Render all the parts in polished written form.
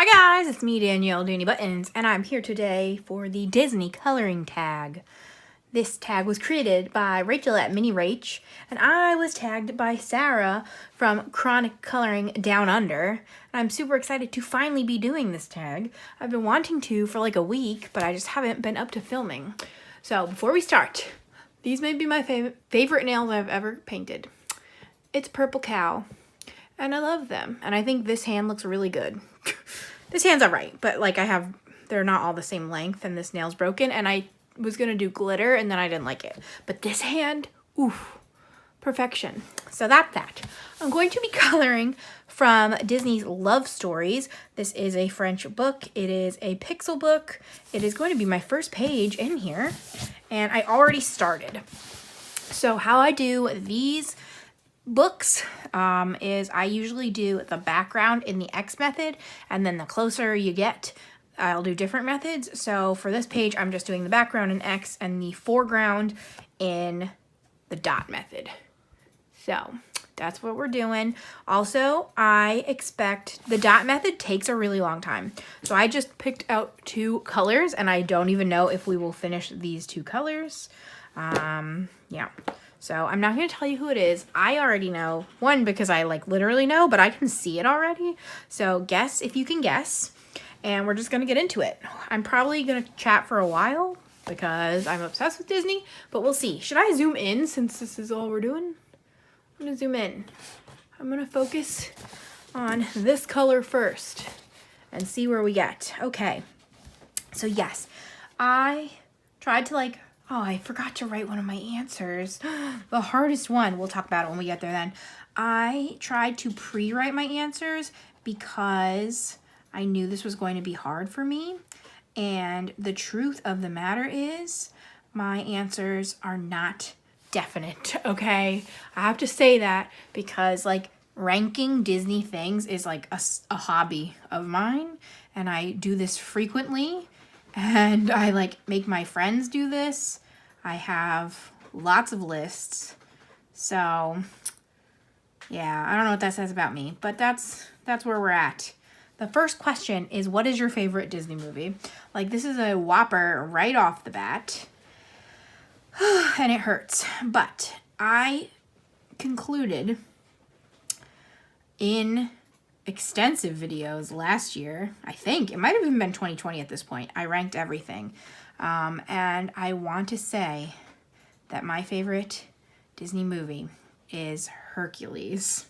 Hi guys, it's me, Danielle Danibuttons, and I'm here today for the Disney coloring tag. This tag was created by Rachel at Minnie Rach, and I was tagged by Sarah from Chronic Coloring Down Under. And I'm super excited to finally be doing this tag. I've been wanting to for like a week, but I just haven't been up to filming. So before we start, these may be my favorite nails I've ever painted. It's Purple Cow, and I love them. And I think this hand looks really good. This hand's alright, but like they're not all the same length, and this nail's broken, and I was gonna do glitter and then I didn't like it. But this hand, oof, perfection. So that's that. I'm going to be coloring from Disney's Love Stories. This is a French book. It is a pixel book. It is going to be my first page in here, and I already started. So how I do these books is I usually do the background in the X method, and then the closer you get, I'll do different methods. So for this page, I'm just doing the background in X and the foreground in the dot method. So that's what we're doing. Also, I expect the dot method takes a really long time. So I just picked out 2 colors, and I don't even know if we will finish these 2 colors. Yeah. So I'm not going to tell you who it is. I already know. One, because I like literally know, but I can see it already. So guess if you can guess. And we're just going to get into it. I'm probably going to chat for a while because I'm obsessed with Disney, but we'll see. Should I zoom in since this is all we're doing? I'm going to zoom in. I'm going to focus on this color first and see where we get. Okay. So yes, I tried to oh, I forgot to write one of my answers. The hardest one. We'll talk about it when we get there then. I tried to pre-write my answers because I knew this was going to be hard for me. And the truth of the matter is my answers are not definite, okay? I have to say that because ranking Disney things is like a hobby of mine. And I do this frequently. And I make my friends do this. I have lots of lists. So yeah, I don't know what that says about me, but that's where we're at. The first question is, what is your favorite Disney movie? This is a whopper right off the bat. And it hurts. But I concluded in extensive videos last year, I think it might have even been 2020 at this point. I ranked everything. And I want to say that my favorite Disney movie is Hercules.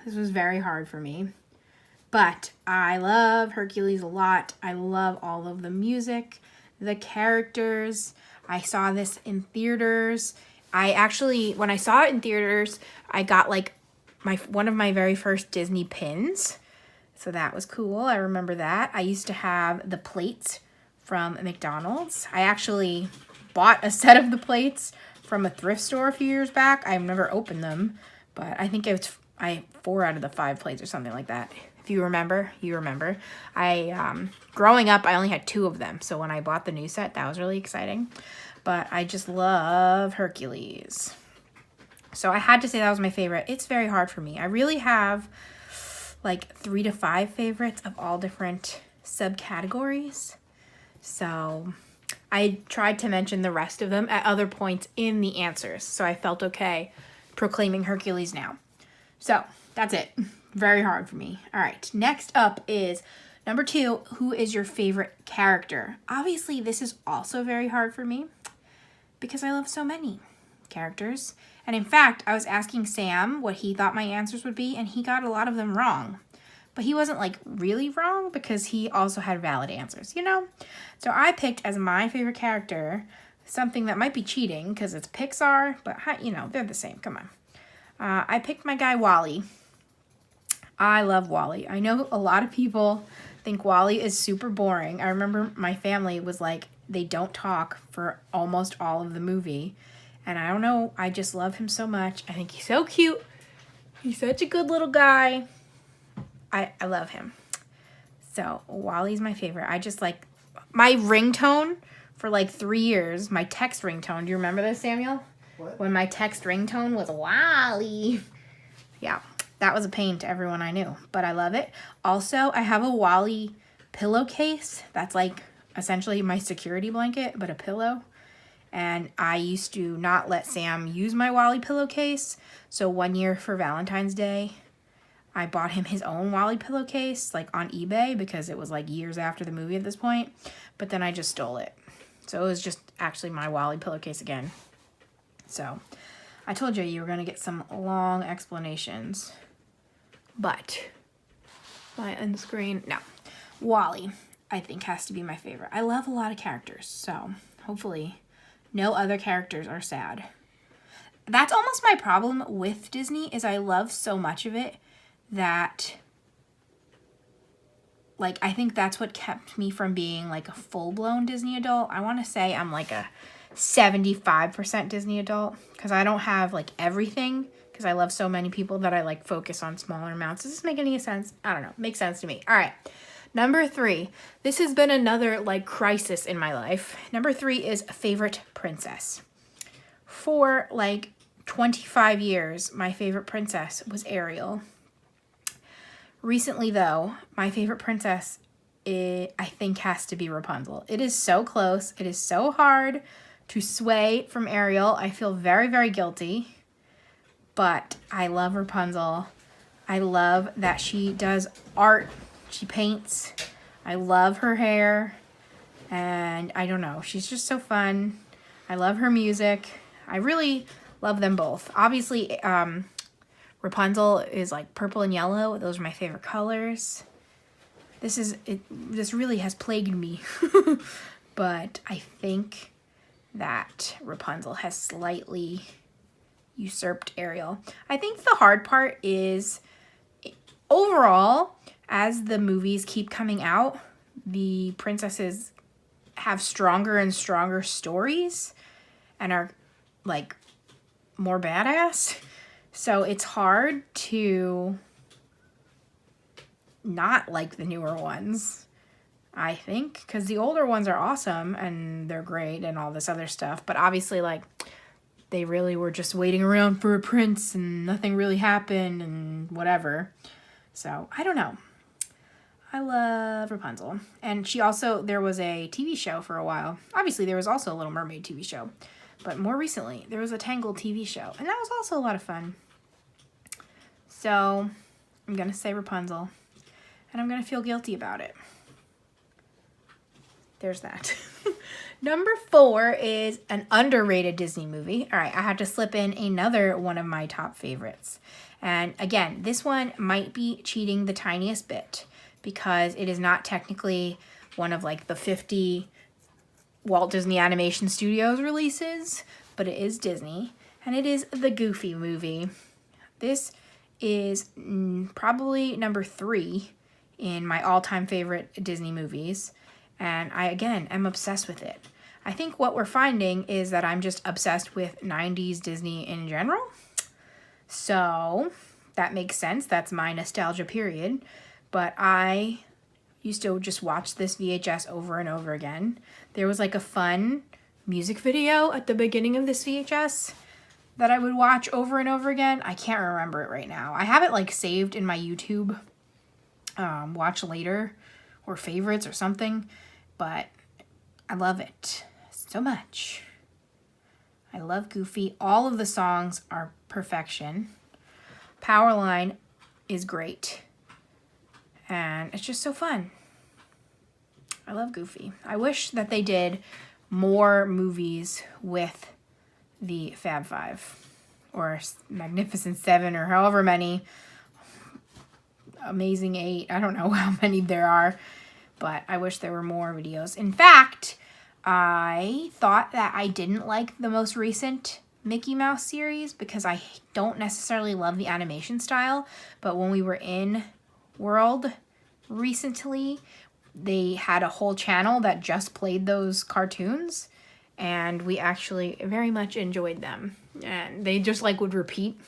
This was very hard for me, but I love Hercules a lot. I love all of the music, the characters. I saw this in theaters. When I saw it in theaters, I got one of my very first Disney pins. So that was cool. I remember that. I used to have the plates from McDonald's. I actually bought a set of the plates from a thrift store a few years back. I've never opened them, but I think I 4 out of the 5 plates or something like that. If you remember, you remember. Growing up, I only had 2 of them. So when I bought the new set, that was really exciting. But I just love Hercules. So I had to say that was my favorite. It's very hard for me. I really have 3 to 5 favorites of all different subcategories. So I tried to mention the rest of them at other points in the answers. So I felt okay proclaiming Hercules now. So that's it. Very hard for me. All right. Next up is number 2. Who is your favorite character? Obviously, this is also very hard for me because I love so many characters. And in fact, I was asking Sam what he thought my answers would be, and he got a lot of them wrong. But he wasn't really wrong because he also had valid answers, So I picked as my favorite character something that might be cheating because it's Pixar, but they're the same. Come on. I picked my guy Wally. I love Wally. I know a lot of people think Wally is super boring. I remember my family was they don't talk for almost all of the movie. And I don't know, I just love him so much. I think he's so cute. He's such a good little guy. I love him. So Wally's my favorite. I just my ringtone for 3 years, my text ringtone. Do you remember this, Samuel? What? When my text ringtone was Wally. Yeah, that was a pain to everyone I knew, but I love it. Also, I have a Wally pillowcase that's like essentially my security blanket, but a pillow. And I used to not let Sam use my Wally pillowcase. So one year for Valentine's Day, I bought him his own Wally pillowcase, like on eBay, because it was like years after the movie at this point. But then I just stole it. So it was just actually my Wally pillowcase again. So I told you were going to get some long explanations. But my end screen, no. Wally, I think, has to be my favorite. I love a lot of characters, so hopefully no other characters are sad. That's almost my problem with Disney, is I love so much of it that, like, I think that's what kept me from being like a full-blown Disney adult. I want to say I'm like a 75% Disney adult, because I don't have like everything, because I love so many people that I like focus on smaller amounts. Does this make any sense? I don't know. Makes sense to me. All right. Number 3. This has been another like crisis in my life. Number 3 is favorite princess. For like 25 years, my favorite princess was Ariel. Recently, though, my favorite princess, I think, has to be Rapunzel. It is so close. It is so hard to sway from Ariel. I feel very, very guilty. But I love Rapunzel. I love that she does art. She paints. I love her hair. And I don't know. She's just so fun. I love her music. I really love them both. Obviously, Rapunzel is like purple and yellow. Those are my favorite colors. This really has plagued me. But I think that Rapunzel has slightly usurped Ariel. I think the hard part is, overall, as the movies keep coming out, the princesses have stronger and stronger stories and are like more badass. So it's hard to not like the newer ones, I think, because the older ones are awesome and they're great and all this other stuff. But obviously, like, they really were just waiting around for a prince and nothing really happened and whatever. So I don't know. I love Rapunzel. And there was a TV show for a while. Obviously, there was also a Little Mermaid TV show. But more recently, there was a Tangled TV show. And that was also a lot of fun. So I'm going to say Rapunzel. And I'm going to feel guilty about it. There's that. Number 4 is an underrated Disney movie. All right, I had to slip in another one of my top favorites. And again, this one might be cheating the tiniest bit, because it is not technically one of like the 50 Walt Disney Animation Studios releases, but it is Disney, and it is the Goofy movie. This is probably number 3 in my all-time favorite Disney movies, and I, again, am obsessed with it. I think what we're finding is that I'm just obsessed with 90s Disney in general, so that makes sense. That's my nostalgia period, but I used to just watch this VHS over and over again. There was like a fun music video at the beginning of this VHS that I would watch over and over again. I can't remember it right now. I have it like saved in my YouTube watch later or favorites or something, but I love it so much. I love Goofy. All of the songs are perfection. Powerline is great. And it's just so fun. I love Goofy. I wish that they did more movies with the Fab Five or Magnificent Seven or however many. Amazing Eight. I don't know how many there are, but I wish there were more videos. In fact, I thought that I didn't like the most recent Mickey Mouse series because I don't necessarily love the animation style, but when we were in World recently, they had a whole channel that just played those cartoons, and we actually very much enjoyed them. And they just like would repeat.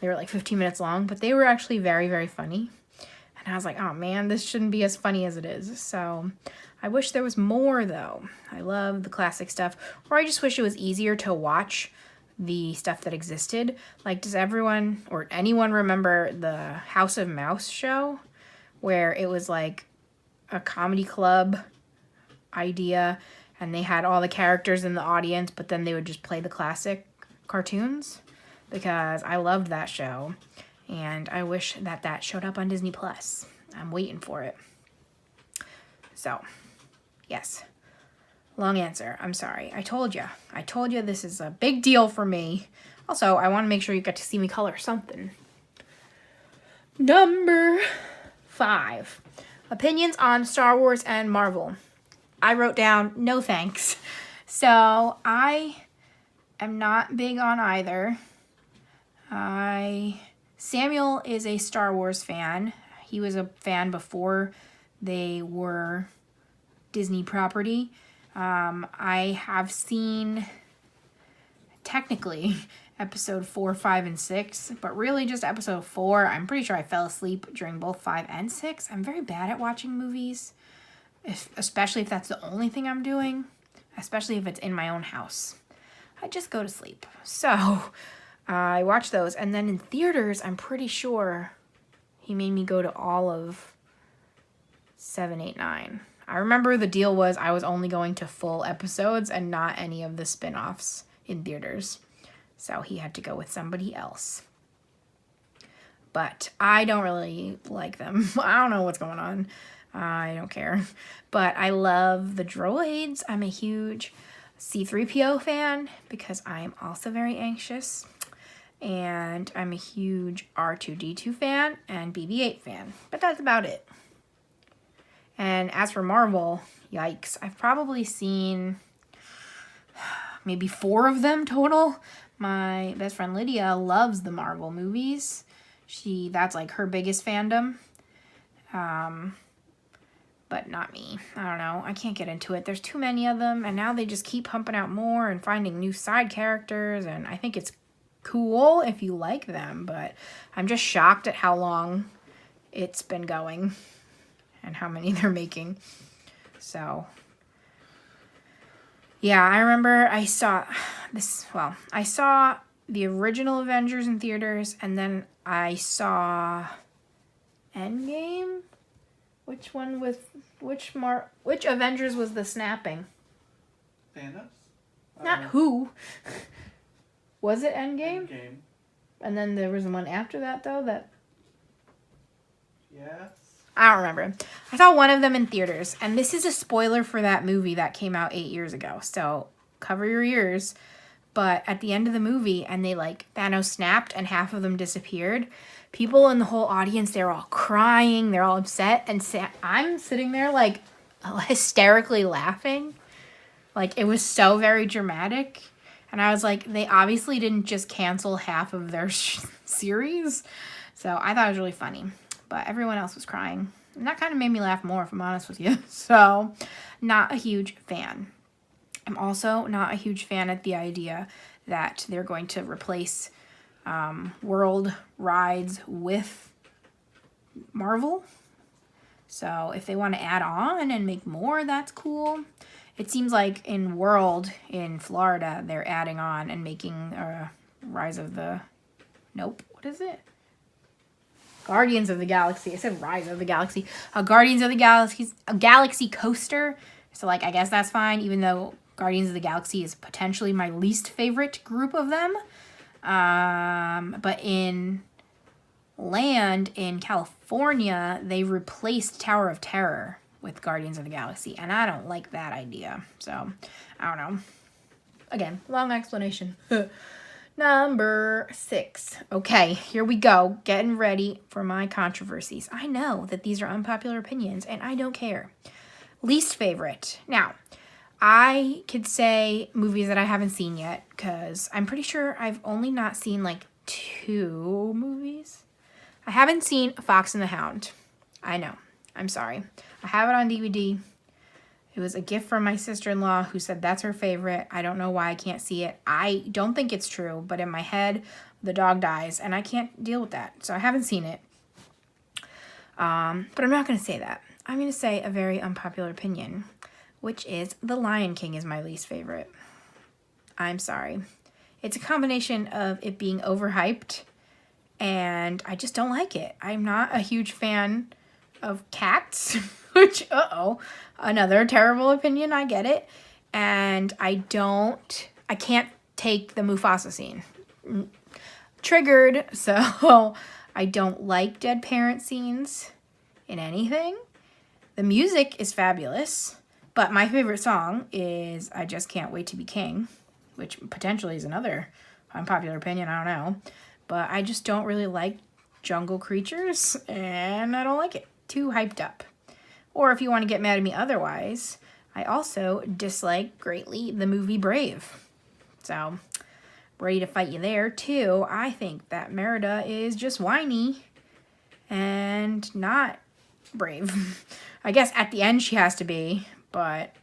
They were like 15 minutes long, but they were actually very, very funny. And I was like, oh man, this shouldn't be as funny as it is. So I wish there was more though. I love the classic stuff. Or I just wish it was easier to watch the stuff that existed. Like, does everyone or anyone remember the House of Mouse show, where it was like a comedy club idea and they had all the characters in the audience, but then they would just play the classic cartoons? Because I loved that show and I wish that that showed up on Disney Plus. I'm waiting for it. So, yes. Long answer. I'm sorry. I told you. This is a big deal for me. Also, I want to make sure you get to see me color something. Number 5. Opinions on Star Wars and Marvel. I wrote down no thanks. So, I am not big on either. Samuel is a Star Wars fan. He was a fan before they were Disney property. I have seen, technically, episode 4, 5, and 6, but really just episode 4. I'm pretty sure I fell asleep during both 5 and 6. I'm very bad at watching movies, especially if that's the only thing I'm doing, especially if it's in my own house. I just go to sleep. So, I watched those, and then in theaters, I'm pretty sure he made me go to all of 7, 8, 9. I remember the deal was I was only going to full episodes and not any of the spin-offs in theaters. So he had to go with somebody else. But I don't really like them. I don't know what's going on. I don't care. But I love the droids. I'm a huge C-3PO fan because I am also very anxious. And I'm a huge R2-D2 fan and BB-8 fan. But that's about it. And as for Marvel, yikes. I've probably seen maybe 4 of them total. My best friend Lydia loves the Marvel movies. That's like her biggest fandom. But not me. I don't know. I can't get into it. There's too many of them, and now they just keep pumping out more and finding new side characters, and I think it's cool if you like them, but I'm just shocked at how long it's been going and how many they're making. So, yeah, I remember I saw the original Avengers in theaters, and then I saw Endgame. Which Avengers was the snapping? Thanos? Not who. Was it Endgame? Endgame. And then there was one after that, though, that... Yes. I don't remember. I saw one of them in theaters, and this is a spoiler for that movie that came out 8 years ago, so cover your ears. But at the end of the movie, and Thanos snapped, and half of them disappeared, people in the whole audience, they're all crying, they're all upset, and I'm sitting there, hysterically laughing. It was so very dramatic. And I was like, they obviously didn't just cancel half of their series. So I thought it was really funny. But everyone else was crying. And that kind of made me laugh more, if I'm honest with you. So, not a huge fan. I'm also not a huge fan of the idea that they're going to replace World rides with Marvel. So, if they want to add on and make more, that's cool. It seems like in World in Florida, they're adding on and making Rise of the... Nope. What is it? Guardians of the Galaxy. I said Rise of the Galaxy. Guardians of the Galaxy, a Galaxy coaster. So, I guess that's fine, even though Guardians of the Galaxy is potentially my least favorite group of them. But in land in California, they replaced Tower of Terror with Guardians of the Galaxy, and I don't like that idea. So, I don't know. Again, long explanation. Number 6. Okay, here we go. Getting ready for my controversies. I know that these are unpopular opinions, and I don't care. Least favorite. Now, I could say movies that I haven't seen yet, because I'm pretty sure I've only not seen 2 movies. I haven't seen Fox and the Hound. I know. I'm sorry. I have it on DVD. It was a gift from my sister-in-law who said that's her favorite. I don't know why I can't see it. I don't think it's true, but in my head, the dog dies, and I can't deal with that. So I haven't seen it. But I'm not going to say that. I'm going to say a very unpopular opinion, which is The Lion King is my least favorite. I'm sorry. It's a combination of it being overhyped, and I just don't like it. I'm not a huge fan of cats, which, another terrible opinion, I get it. And I can't take the Mufasa scene. Triggered, so I don't like dead parent scenes in anything. The music is fabulous, but my favorite song is I Just Can't Wait to Be King, which potentially is another unpopular opinion, I don't know. But I just don't really like jungle creatures, and I don't like it. Too hyped up. Or if you want to get mad at me otherwise, I also dislike greatly the movie Brave. So, ready to fight you there, too. I think that Merida is just whiny and not brave. I guess at the end she has to be, but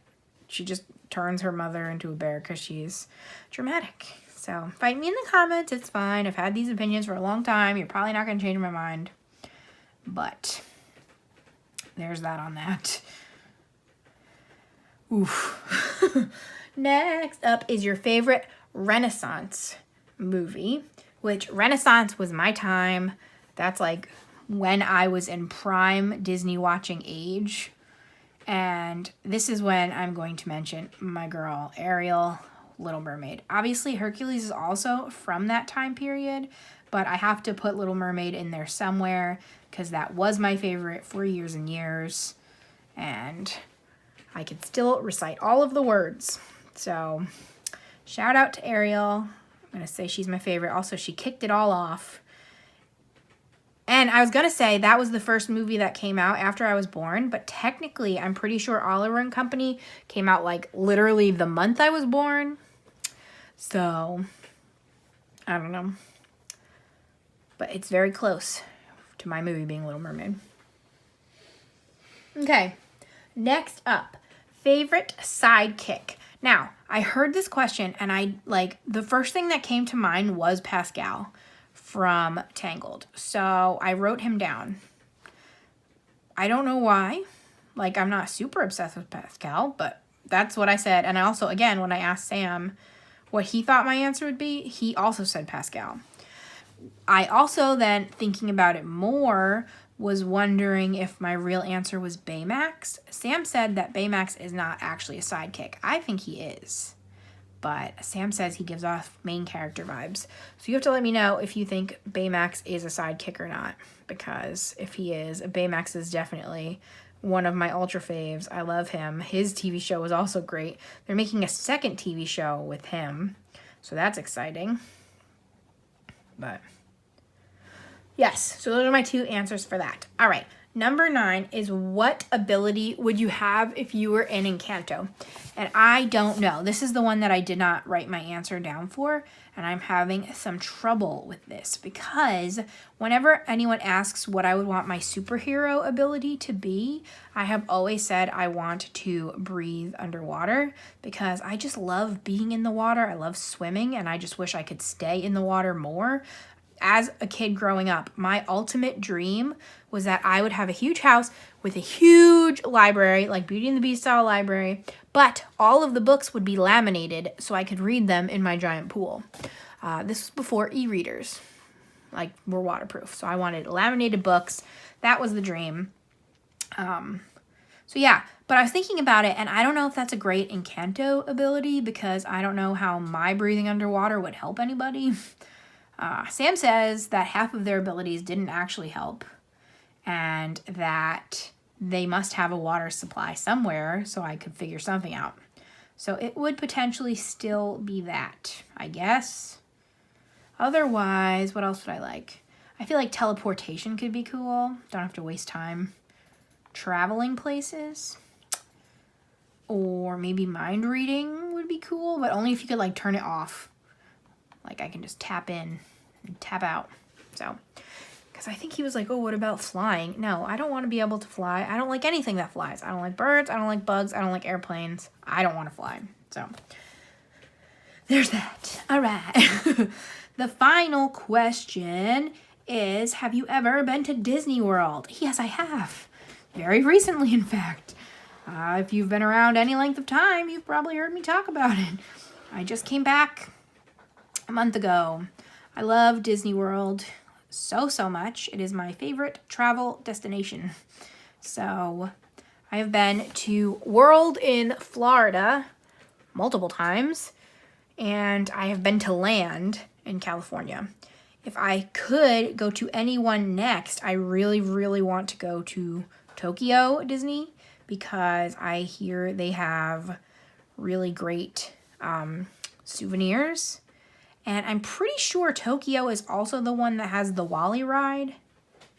she just turns her mother into a bear because she's dramatic. So, fight me in the comments. It's fine. I've had these opinions for a long time. You're probably not going to change my mind. But there's that on that. Oof. Next up is your favorite Renaissance movie, which Renaissance was my time. That's like when I was in prime Disney watching age. And this is when I'm going to mention my girl Ariel, Little Mermaid. Obviously, Hercules is also from that time period, but I have to put Little Mermaid in there somewhere because that was my favorite for years and years. And I can still recite all of the words. So, shout out to Ariel. I'm going to say she's my favorite. Also, she kicked it all off. And I was going to say that was the first movie that came out after I was born, but technically I'm pretty sure Oliver and Company came out like literally the month I was born. So, I don't know. But it's very close to my movie being Little Mermaid. Okay, next up, favorite sidekick. Now, I heard this question and the first thing that came to mind was Pascal from Tangled. So I wrote him down. I don't know why. I'm not super obsessed with Pascal, but that's what I said. And I also, again, when I asked Sam what he thought my answer would be, he also said Pascal. I also then, thinking about it more, was wondering if my real answer was Baymax. Sam said that Baymax is not actually a sidekick. I think he is. But Sam says he gives off main character vibes. So you have to let me know if you think Baymax is a sidekick or not. Because if he is, Baymax is definitely one of my ultra faves. I love him. His TV show is also great. They're making a second TV show with him. So that's exciting. But yes, so those are my two answers for that. All right, number 9 is what ability would you have if you were in Encanto? And I don't know. This is the one that I did not write my answer down for, and I'm having some trouble with this because whenever anyone asks what I would want my superhero ability to be, I have always said I want to breathe underwater because I just love being in the water. I love swimming, and I just wish I could stay in the water more. As a kid growing up, my ultimate dream was that I would have a huge house with a huge library, like Beauty and the Beast style library, but all of the books would be laminated so I could read them in my giant pool. This was before e-readers, were waterproof. So I wanted laminated books. That was the dream. So yeah, but I was thinking about it, and I don't know if that's a great Encanto ability because I don't know how my breathing underwater would help anybody. Sam says that half of their abilities didn't actually help and that they must have a water supply somewhere so I could figure something out. So it would potentially still be that, I guess. Otherwise, what else would I like? I feel like teleportation could be cool. Don't have to waste time traveling places. Or maybe mind reading would be cool, but only if you could turn it off. I can just tap in and tap out. So, because I think he was oh, what about flying? No, I don't want to be able to fly. I don't like anything that flies. I don't like birds. I don't like bugs. I don't like airplanes. I don't want to fly. So, there's that. All right. The final question is, have you ever been to Disney World? Yes, I have. Very recently, in fact. If you've been around any length of time, you've probably heard me talk about it. I just came back a month ago. I love Disney World so much. It is my favorite travel destination. So I have been to World in Florida multiple times, and I have been to Land in California. If I could go to any one next, I really want to go to Tokyo Disney, because I hear they have really great souvenirs. And I'm pretty sure Tokyo is also the one that has the Wally ride,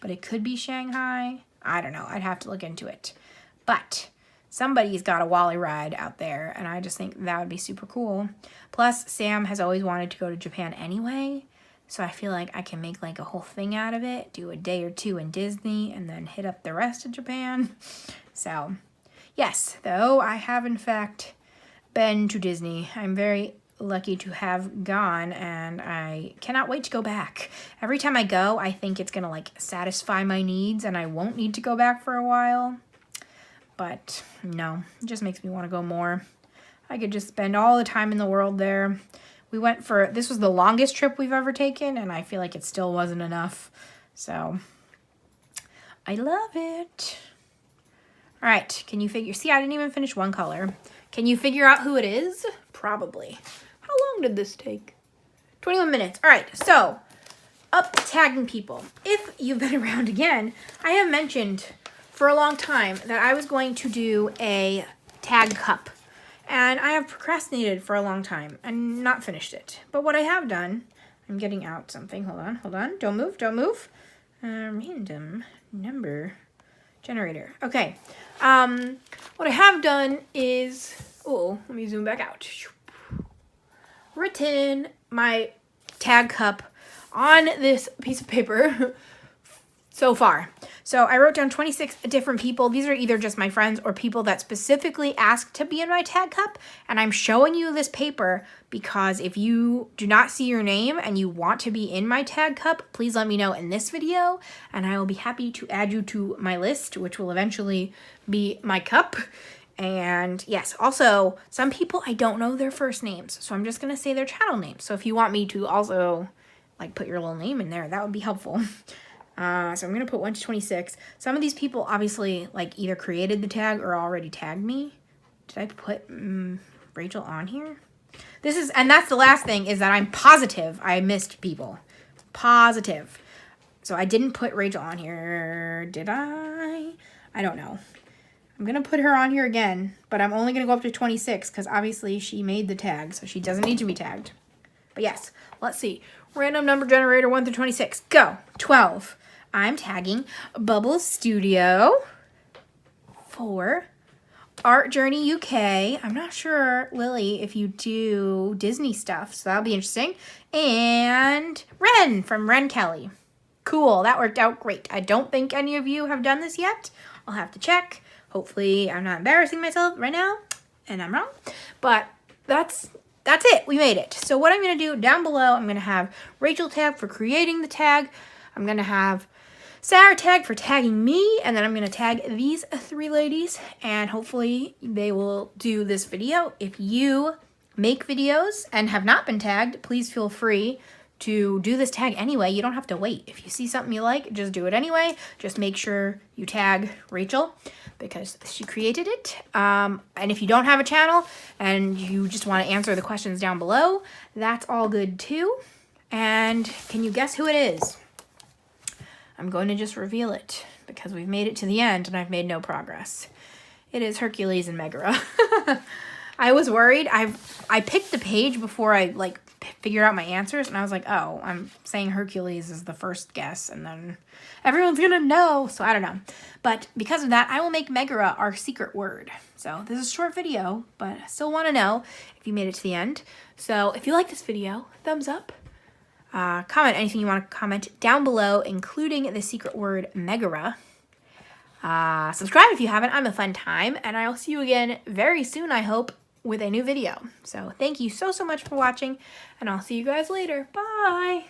but it could be Shanghai. I don't know. I'd have to look into it. But somebody's got a Wally ride out there, and I just think that would be super cool. Plus, Sam has always wanted to go to Japan anyway, so I feel like I can make like a whole thing out of it, do a day or two in Disney, and then hit up the rest of Japan. So, yes, though I have in fact been to Disney. I'm very lucky to have gone, and I cannot wait to go back. Every time I go, I think it's gonna like satisfy my needs and I won't need to go back for a while. But no, it just makes me want to go more. I could just spend all the time in the world there. We went for, this was the longest trip we've ever taken, and I feel like it still wasn't enough. So I love it. All right, can you figure, see, I didn't even finish one color. Can you figure out who it is? Probably. How long did this take? 21 minutes. All right, so up tagging people. If you've been around again, I have mentioned for a long time that I was going to do a tag cup. And I have procrastinated for a long time and not finished it. But what I have done, I'm getting out something. Hold on. Don't move. Random number generator. Okay. What I have done is, let me zoom back out. Written my tag cup on this piece of paper so far. So I wrote down 26 different people. These are either just my friends or people that specifically asked to be in my tag cup. And I'm showing you this paper because if you do not see your name and you want to be in my tag cup, please let me know in this video, and I will be happy to add you to my list, which will eventually be my cup. And yes, also some people, I don't know their first names, so I'm just going to say their channel names. So if you want me to also like put your little name in there, that would be helpful. So I'm going to put 1 to 26. Some of these people obviously like either created the tag or already tagged me. Did I put Rachel on here? And that's the last thing, is that I'm positive I missed people. Positive. So I didn't put Rachel on here. Did I? I don't know. I'm going to put her on here again, but I'm only going to go up to 26 because obviously she made the tag, so she doesn't need to be tagged. But yes, let's see. Random number generator 1 through 26. Go. 12. I'm tagging Bubblez Studio. 4. Art Journey UK. I'm not sure, Lily, if you do Disney stuff, so that'll be interesting. And Ren from Ren Kelly. Cool. That worked out great. I don't think any of you have done this yet. I'll have to check. Hopefully I'm not embarrassing myself right now, and I'm wrong. But that's it. We made it. So what I'm going to do down below, I'm going to have Rachel tag for creating the tag. I'm going to have Sarah tag for tagging me, and then I'm going to tag these 3 ladies, and hopefully they will do this video. If you make videos and have not been tagged, please feel free to do this tag anyway. You don't have to wait. If you see something you like, just do it anyway. Just make sure you tag Rachel because she created it. And if you don't have a channel and you just want to answer the questions down below, that's all good too. And can you guess who it is? I'm going to just reveal it because we've made it to the end and I've made no progress. It is Hercules and Megara. I was worried. I picked the page before I like figured out my answers, and I was like, oh, I'm saying Hercules is the first guess, and then everyone's gonna know, so I don't know. But because of that, I will make Megara our secret word. So this is a short video, but I still want to know if you made it to the end. So if you like this video, thumbs up. Comment anything you want to comment down below, including the secret word Megara. Subscribe if you haven't. I'm a fun time, and I'll see you again very soon, I hope, with a new video. So thank you so much for watching, and I'll see you guys later. Bye!